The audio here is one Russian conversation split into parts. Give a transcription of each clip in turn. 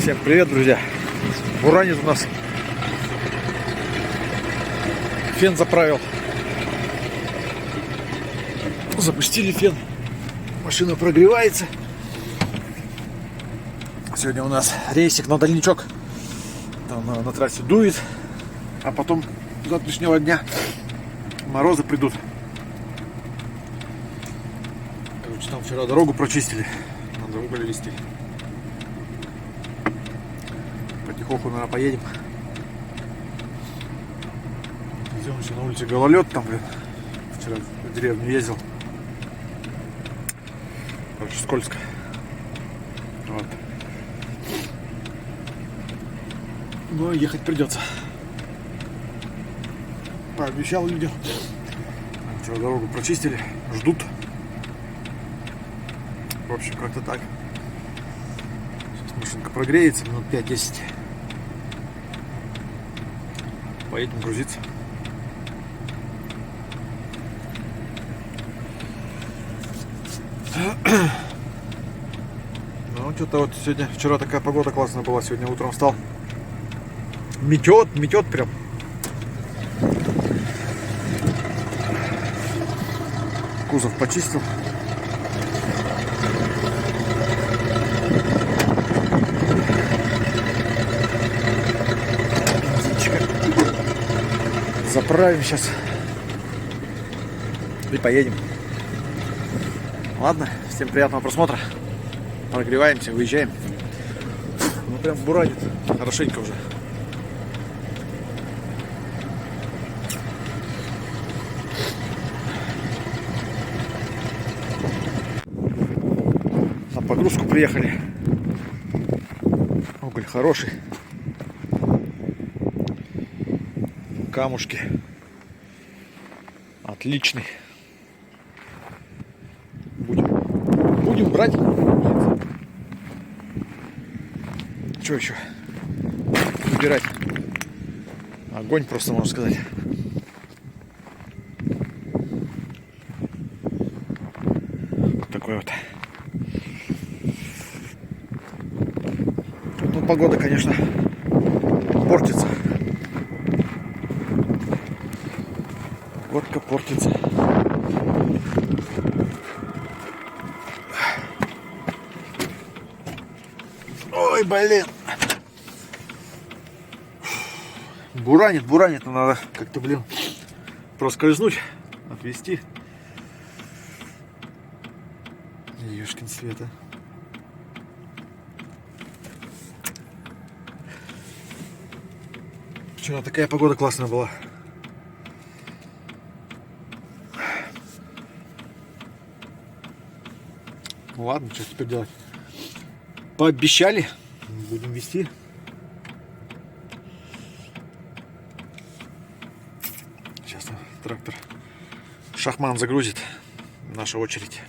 Всем привет, друзья! Буранит у нас. Фен заправил. Запустили фен. Машина прогревается. Сегодня у нас рейсик на дальничок. Там на трассе дует. А потом с завтрашнего дня морозы придут. Короче, там вчера дорогу прочистили. Надо уголь везти. Потихоньку, наверное, поедем. Идем еще на улице гололед. Там, блин, вчера в деревню ездил. Короче, скользко. Вот. Но ехать придется. Пообещал людям. Вчера дорогу прочистили. Ждут. В общем, как-то так. Сейчас машинка прогреется минут 5-10. Поедем грузиться. Ну, что-то вот сегодня, вчера такая погода классная была. Сегодня утром встал. Метет прям. Кузов почистил. Заправим сейчас и поедем. Ладно, всем приятного просмотра. Прогреваемся, выезжаем. Ну прям буранит хорошенько уже. На погрузку приехали. Уголь хороший. Камушки. Отличный. Будем брать. Что еще? Выбирать. Огонь просто, можно сказать. Вот такой вот. Ну, погода, конечно, портится. Погодка портится. Ой, блин. Буранит, но надо как-то, блин, проскользнуть, отвезти. Ёшкин света. Вчера такая погода классная была. Ну ладно, что теперь делать? Пообещали, будем везти. Сейчас трактор Шахман загрузит. Наша очередь.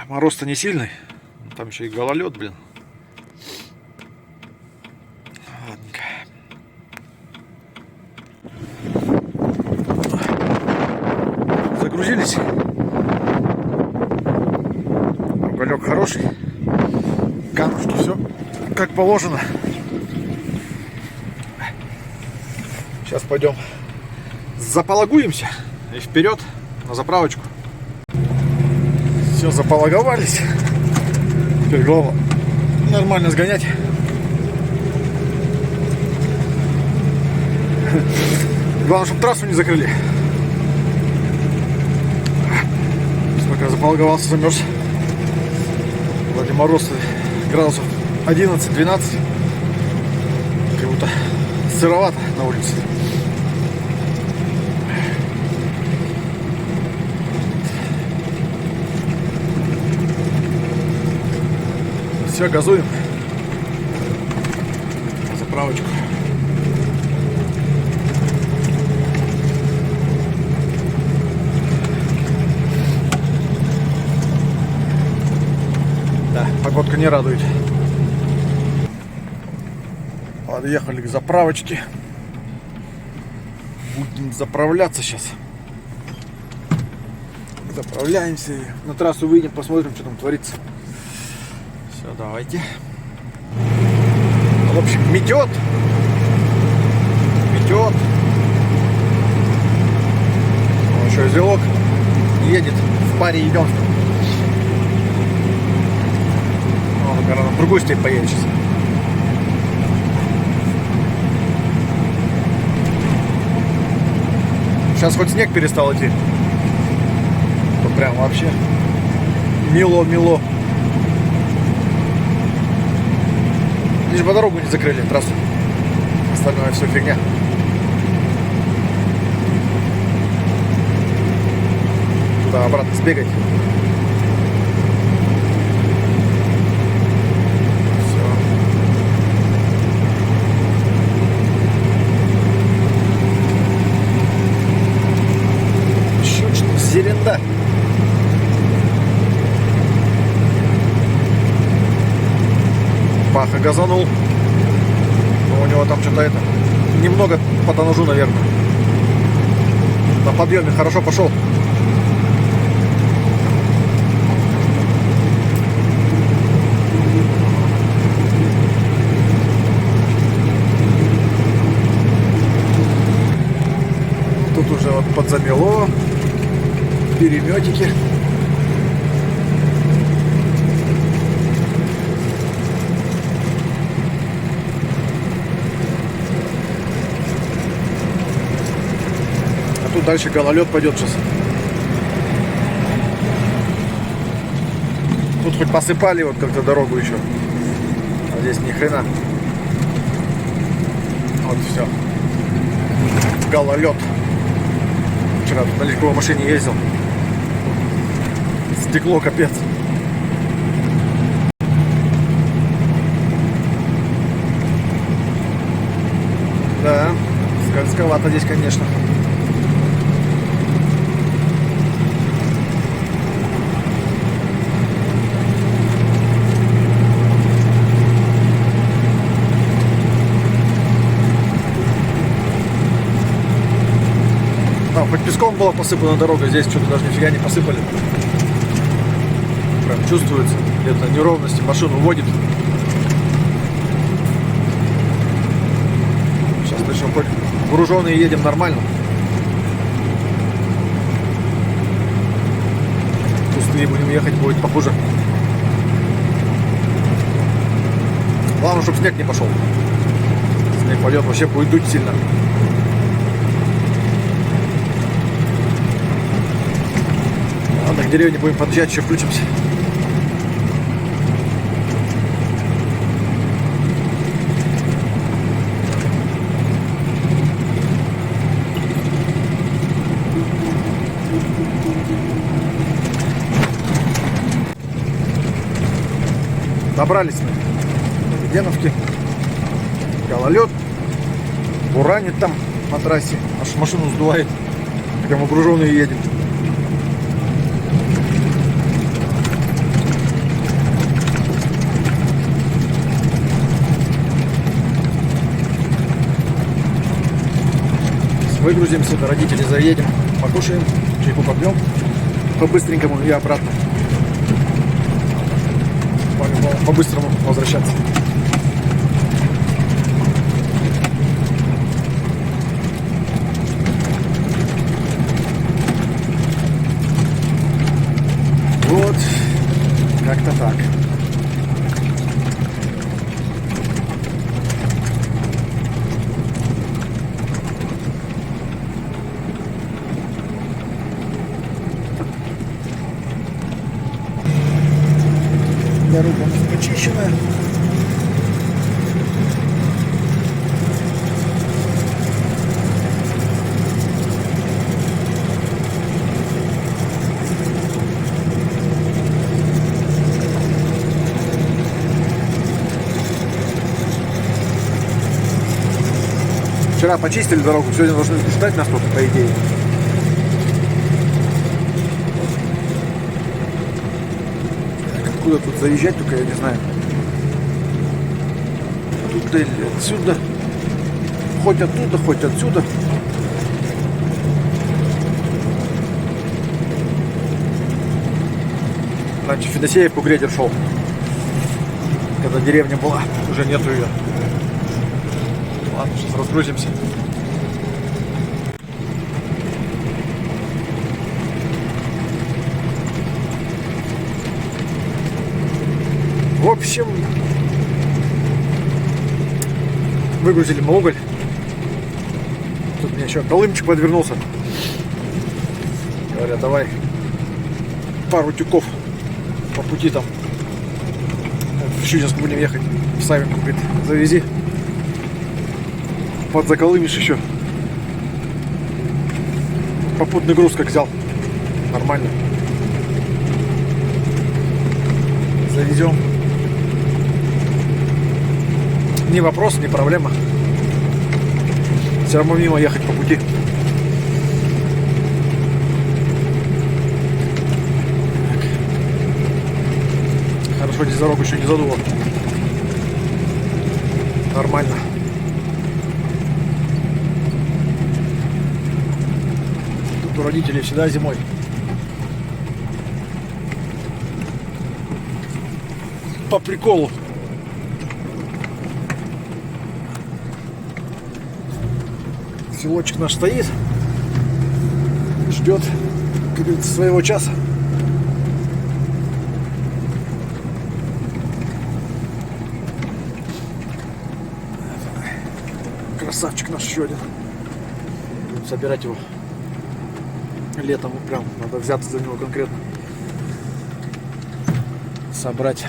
Мороз-то не сильный. Там еще и гололед, блин. Ладненько. Загрузились. Уголек хороший. Камушки, все как положено. Сейчас пойдем запологуемся и вперед на заправочку. Все, запологовались. Теперь главное нормально сгонять. Главное, чтобы трассу не закрыли. Пока запологовался, замерз. Вроде мороз градусов 11-12. Как будто сыровато на улице. Все, газуем. На заправочку. Да, погодка не радует. Подъехали к заправочке. Будем заправляться сейчас. Заправляемся и на трассу выйдем, посмотрим, что там творится. Все, давайте. В общем, метет. Метет. Вон еще узелок едет. В паре идем. Он, наверное, на другой степь поедет сейчас. Сейчас хоть снег перестал идти. То прям вообще мило-мило. Лишь бы дорогу не закрыли, трассу. Остальное все фигня. Туда-обратно сбегать. Зеренда. Паха газанул. Но у него там что-то это немного по тоннажу, наверное. На подъеме хорошо пошел. Тут уже вот подзамело. Переметики. А тут дальше гололед пойдет сейчас. Тут хоть посыпали вот как-то дорогу еще. А здесь ни хрена. Вот все. Гололед. Вчера тут на легковой машине ездил. Стекло капец. Да, скользковато здесь, конечно. Там хоть песком была посыпана дорога, здесь что-то даже нифига не посыпали. Прям чувствуется где-то неровности, машину водит. Сейчас начнем хоть груженые едем нормально. Пустые будем ехать, будет похуже. Главное, чтобы снег не пошел. Снег пойдет, вообще будет дуть сильно. Ладно, к деревне будем подъезжать, еще включимся. Добрались мы до Веденовки. Гололед. Буранит там на трассе. Аж машину сдувает. Когда мы груженые едем. Выгрузимся, до родителей заедем, покушаем, чайку попьем, по-быстренькому и обратно. По-быстрому возвращаться. Вот, как-то так. Дорога у нас почищенная. Вчера почистили дорогу, сегодня должны ждать нас тут, по идее. Куда тут заезжать, только я не знаю. Оттуда или отсюда. Хоть оттуда, хоть отсюда. Раньше в Федосеевку грейдер шел. Когда деревня была, уже нету ее. Ладно, сейчас разгрузимся. В общем, выгрузили мы уголь. Тут мне еще колымчик подвернулся. Говорят, давай пару тюков по пути там в Щучинск будем ехать. В Савинку, говорит, завези. Подзаколымишь еще. Попутный груз как взял. Нормально. Завезем. Не вопрос, не проблема. Все равно мимо ехать по пути. Хорошо, здесь дорогу еще не задуло. Нормально. Тут у родителей всегда зимой. По приколу. Селочек наш стоит, ждет, как говорится, своего часа. Красавчик наш еще один. Будем собирать его летом, прям надо взяться за него конкретно, собрать.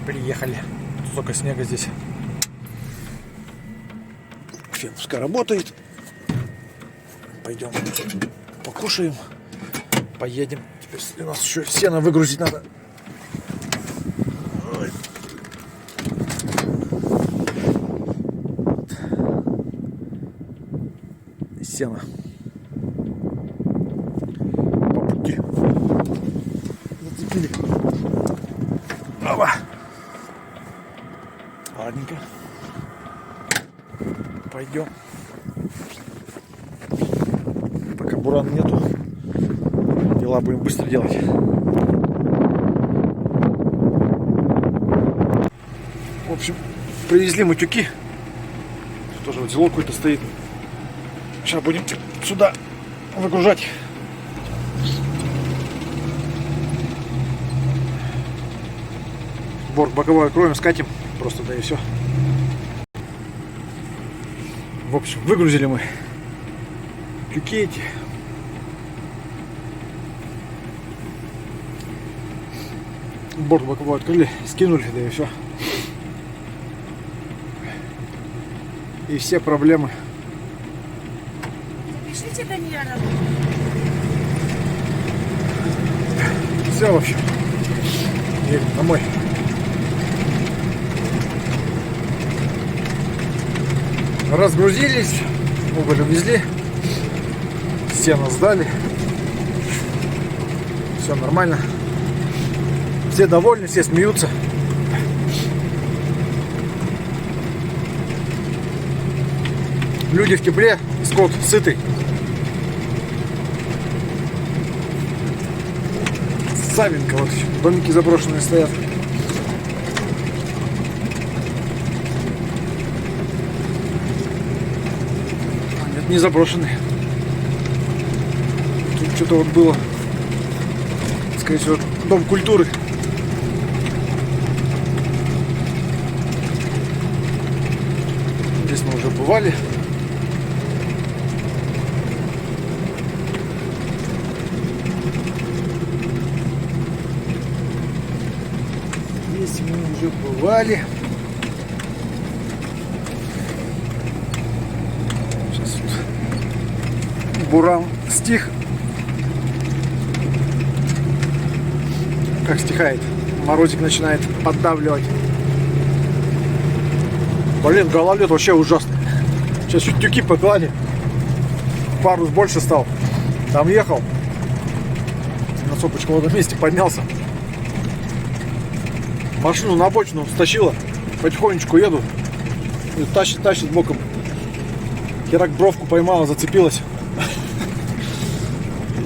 Приехали. Столько снега здесь. Фен пускай работает. Пойдем покушаем. Поедем. Теперь у нас еще сено выгрузить надо. Ой. Сено. По пути. Зацепили. Опа. Ладненько. Пойдем. Пока бурана нету, дела будем быстро делать. В общем, привезли мы тюки. Тут тоже вот зелок какой-то стоит. Сейчас будем сюда выгружать. Борт боковой откроем, скатим. Просто да и все. В общем, выгрузили мы тюки эти. Борт боковой открыли, скинули, да и все. И все проблемы. Пишите, Даниэла. Все, в общем. Едем домой. Разгрузились, уголь увезли, сено сдали, все нормально, все довольны, все смеются. Люди в тепле, скот сытый. Савинка, вот домики заброшенные стоят. Не заброшенный. Тут что-то вот было, скорее всего, дом культуры. Здесь мы уже бывали. Здесь мы уже бывали. Буран стих. Как стихает. Морозик начинает поддавливать. Блин, гололед вообще ужасный. Сейчас чуть тюки поклали. Парус больше стал. Там ехал. На сопочку в этом месте поднялся. Машину на обочину стащила. Потихонечку еду. И тащит боком. Херак бровку поймала, зацепилась.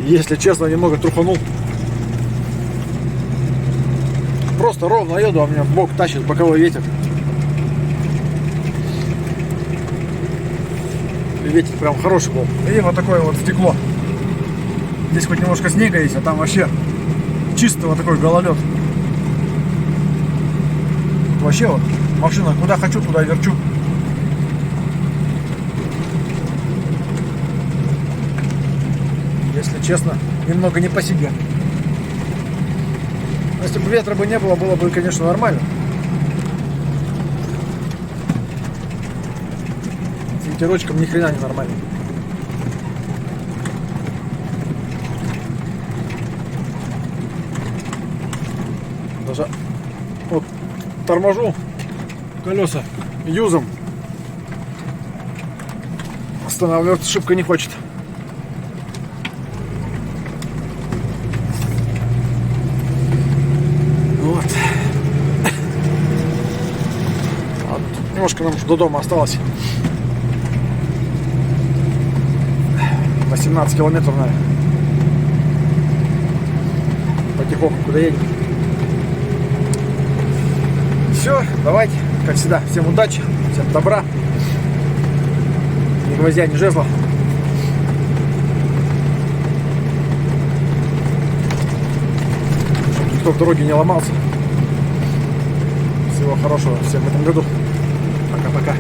Если честно, немного труханул. Просто ровно еду, а меня в бок тащит боковой ветер. И ветер прям хороший был. И вот такое вот стекло. Здесь хоть немножко снега есть, а там вообще чисто вот такой гололед. Вообще вот машина куда хочу, туда верчу. Если честно, немного не по себе. Если бы ветра бы не было, было бы, конечно, нормально. С ветерочком ни хрена не нормально. Даже вот торможу колеса юзом. Останавливаться шибко не хочет. Вот. Немножко нам до дома осталось. 18 километров, наверное. Потихоньку куда едем. Все, давайте, как всегда, всем удачи, всем добра. Ни гвоздя, ни жезла. Чтобы никто в дороге не ломался. Всего хорошего всем в этом году. Пока-пока.